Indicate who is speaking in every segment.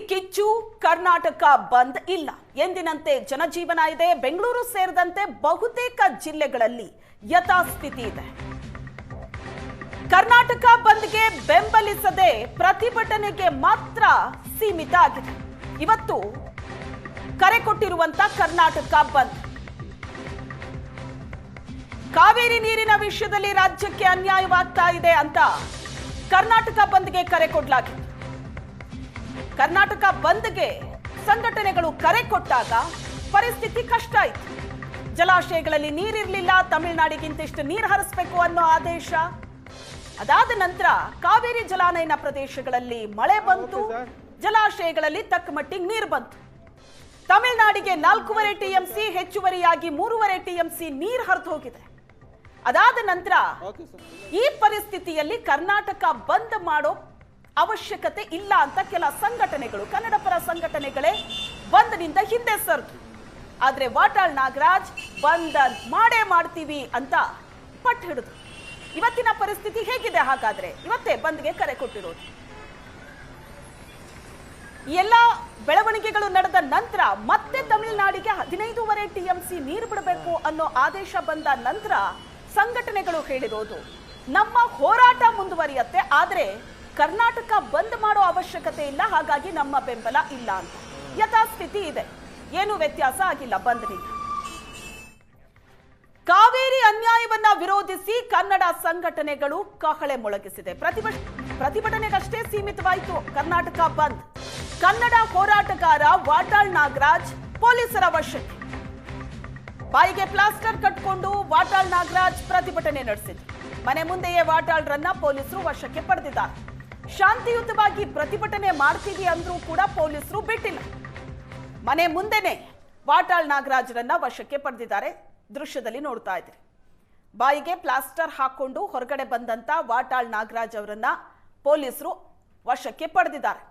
Speaker 1: ಕಿಚ್ಚು ಕರ್ನಾಟಕ ಬಂದ್ ಇಲ್ಲ. ಎಂದಿನಂತೆ ಜನಜೀವನ ಇದೆ. ಬೆಂಗಳೂರು ಸೇರಿದಂತೆ ಬಹುತೇಕ ಜಿಲ್ಲೆಗಳಲ್ಲಿ ಯಥಾಸ್ಥಿತಿ ಇದೆ. ಕರ್ನಾಟಕ ಬಂದ್ಗೆ ಬೆಂಬಲಿಸದೆ ಪ್ರತಿಭಟನೆಗೆ ಮಾತ್ರ ಸೀಮಿತ ಆಗಿದೆ. ಇವತ್ತು ಕರೆ ಕೊಟ್ಟಿರುವಂತ ಕರ್ನಾಟಕ ಬಂದ್ ಕಾವೇರಿ ನೀರಿನ ವಿಷಯದಲ್ಲಿ ರಾಜ್ಯಕ್ಕೆ ಅನ್ಯಾಯವಾಗ್ತಾ ಇದೆ ಅಂತ ಕರ್ನಾಟಕ ಬಂದ್ಗೆ ಕರೆ ಕೊಡಲಾಗಿದೆ. ಕರ್ನಾಟಕ ಬಂದ್ಗೆ ಸಂಘಟನೆಗಳು ಕರೆ ಕೊಟ್ಟಾಗ ಪರಿಸ್ಥಿತಿ ಕಷ್ಟ ಆಯಿತು. ಜಲಾಶಯಗಳಲ್ಲಿ ನೀರಿರಲಿಲ್ಲ, ತಮಿಳುನಾಡಿಗಿಂತಿಷ್ಟು ನೀರು ಹರಿಸಬೇಕು ಅನ್ನೋ ಆದೇಶ. ಅದಾದ ನಂತರ ಕಾವೇರಿ ಜಲಾನಯನ ಪ್ರದೇಶಗಳಲ್ಲಿ ಮಳೆ ಬಂತು, ಜಲಾಶಯಗಳಲ್ಲಿ ತಕ್ಕ ಮಟ್ಟಿಗೆ ನೀರು ಬಂತು. ತಮಿಳುನಾಡಿಗೆ 4.5 TMC, ಹೆಚ್ಚುವರಿಯಾಗಿ 3.5 TMC ನೀರು ಹರಿದು ಹೋಗಿದೆ. ಅದಾದ ನಂತರ ಈ ಪರಿಸ್ಥಿತಿಯಲ್ಲಿ ಕರ್ನಾಟಕ ಬಂದ್ ಮಾಡೋ ಅವಶ್ಯಕತೆ ಇಲ್ಲ ಅಂತ ಕೆಲ ಸಂಘಟನೆಗಳು, ಕನ್ನಡ ಪರ ಸಂಘಟನೆಗಳೇ ಬಂದ್ನಿಂದ ಹಿಂದೆ ಸರಿದು. ಆದ್ರೆ ವಾಟಾಳ್ ನಾಗರಾಜ್ ಬಂದ್ ಮಾಡೇ ಮಾಡ್ತೀವಿ ಅಂತ ಪಟ್ಟು ಹಿಡಿದು. ಇವತ್ತಿನ ಪರಿಸ್ಥಿತಿ ಹೇಗಿದೆ? ಹಾಗಾದ್ರೆ ಇವತ್ತೇ ಬಂದ್ಗೆ ಕರೆ ಕೊಟ್ಟಿರೋದು. ಎಲ್ಲ ಬೆಳವಣಿಗೆಗಳು ನಡೆದ ನಂತರ ಮತ್ತೆ ತಮಿಳುನಾಡಿಗೆ 15.5 TMC ನೀರು ಬಿಡಬೇಕು ಅನ್ನೋ ಆದೇಶ ಬಂದ ನಂತರ ಸಂಘಟನೆಗಳು ಹೇಳಿರೋದು, ನಮ್ಮ ಹೋರಾಟ ಮುಂದುವರಿಯುತ್ತೆ, ಆದ್ರೆ ಕರ್ನಾಟಕ ಬಂದ್ ಮಾಡೋ ಅವಶ್ಯಕತೆ ಇಲ್ಲ, ಹಾಗಾಗಿ ನಮ್ಮ ಬೆಂಬಲ ಇಲ್ಲ ಅಂತ. ಯಥಾಸ್ಥಿತಿ ಇದೆ, ಏನು ವ್ಯತ್ಯಾಸ ಆಗಿಲ್ಲ ಬಂದ್ನಿಂದ. ಕಾವೇರಿ ಅನ್ಯಾಯವನ್ನ ವಿರೋಧಿಸಿ ಕನ್ನಡ ಸಂಘಟನೆಗಳು ಕಹಳೆ ಮೊಳಗಿಸಿದೆ. ಪ್ರತಿಭಟನೆಗಷ್ಟೇ ಸೀಮಿತವಾಯಿತು ಕರ್ನಾಟಕ ಬಂದ್. ಕನ್ನಡ ಹೋರಾಟಗಾರ ವಾಟಾಳ್ ನಾಗರಾಜ್ ಪೊಲೀಸರ ವಶಕ್ಕೆ. ಬಾಯಿಗೆ ಪ್ಲಾಸ್ಟರ್ ಕಟ್ಕೊಂಡು ವಾಟಾಳ್ ನಾಗರಾಜ್ ಪ್ರತಿಭಟನೆ ನಡೆಸಿದ್ರು. ಮನೆ ಮುಂದೆಯೇ ವಾಟಾಳ್ರನ್ನ ಪೊಲೀಸರು ವಶಕ್ಕೆ ಪಡೆದಿದ್ದಾರೆ. ಶಾಂತಿಯುತವಾಗಿ ಪ್ರತಿಭಟನೆ ಮಾಡ್ತೀವಿ ಅಂದ್ರೂ ಕೂಡ ಪೊಲೀಸರು ಬಿಟ್ಟಿಲ್ಲ. ಮನೆ ಮುಂದೆನೆ ವಾಟಾಳ್ ನಾಗರಾಜ್ರನ್ನ ವಶಕ್ಕೆ ಪಡೆದಿದ್ದಾರೆ. ದೃಶ್ಯದಲ್ಲಿ ನೋಡ್ತಾ ಇದ್ದೀರಿ. ಬಾಯಿಗೆ ಪ್ಲಾಸ್ಟರ್ ಹಾಕೊಂಡು ಹೊರಗಡೆ ಬಂದಂತ ವಾಟಾಳ್ ನಾಗರಾಜ್ ಅವರನ್ನ ಪೊಲೀಸರು ವಶಕ್ಕೆ ಪಡೆದಿದ್ದಾರೆ.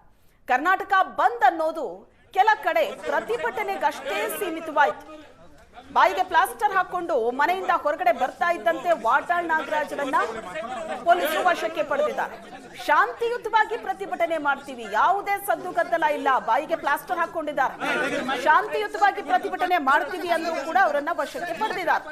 Speaker 1: ಕರ್ನಾಟಕ ಬಂದ್ ಅನ್ನೋದು ಕೆಲ ಕಡೆ ಪ್ರತಿಭಟನೆಗಷ್ಟೇ ಸೀಮಿತವಾಯಿತು. ಬಾಯಿಗೆ ಪ್ಲಾಸ್ಟರ್ ಹಾಕೊಂಡು ಮನೆಯಿಂದ ಹೊರಗಡೆ ಬರ್ತಾ ಇದ್ದಂತೆ ವಾಟಾಳ್ ನಾಗರಾಜ್ರನ್ನ ಪೊಲೀಸರು ವಶಕ್ಕೆ ಪಡೆದಿದ್ದಾರೆ. ಶಾಂತಿಯುತವಾಗಿ ಪ್ರತಿಭಟನೆ ಮಾಡ್ತೀವಿ, ಯಾವುದೇ ಸದ್ದು ಗದ್ದಲ ಇಲ್ಲ, ಬಾಯಿಗೆ ಪ್ಲಾಸ್ಟರ್ ಹಾಕೊಂಡಿದ್ದಾರೆ. ಶಾಂತಿಯುತವಾಗಿ ಪ್ರತಿಭಟನೆ ಮಾಡ್ತೀವಿ ಅಂದ್ರೂ ಕೂಡ ಅವರನ್ನ ವಶಕ್ಕೆ ಪಡೆದಿದ್ದಾರೆ.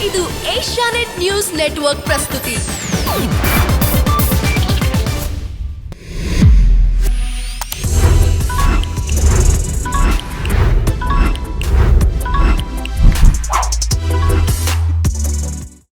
Speaker 2: ಇದು ಏಷ್ಯಾನೆಟ್ ನ್ಯೂಸ್ ನೆಟ್ವರ್ಕ್ ಪ್ರಸ್ತುತಿ.